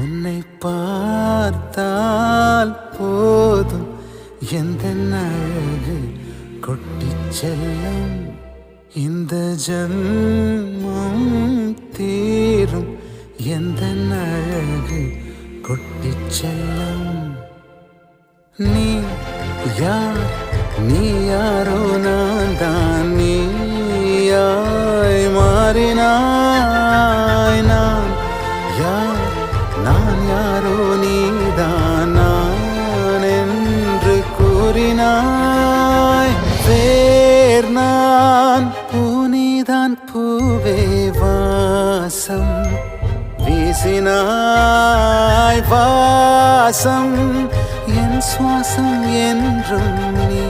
உன்னை பார்த்தால் போதும் எந்த அழகு கொட்டிச் செல்லும். இந்த ஜன்மம் தீரும் எந்த அழகு கொட்டிச் செல்லும். நீ யார், நீ யாரோ நான் தான் நீயாய் மாறினாய். நான் யார், நான் யாரோ நீதான் நான் என்று கூறினாய். வேர் நான் பூனிதான் பூவே வாசம் வீசினாய். வாசம் என் சுவாசம் என்றும் நீ.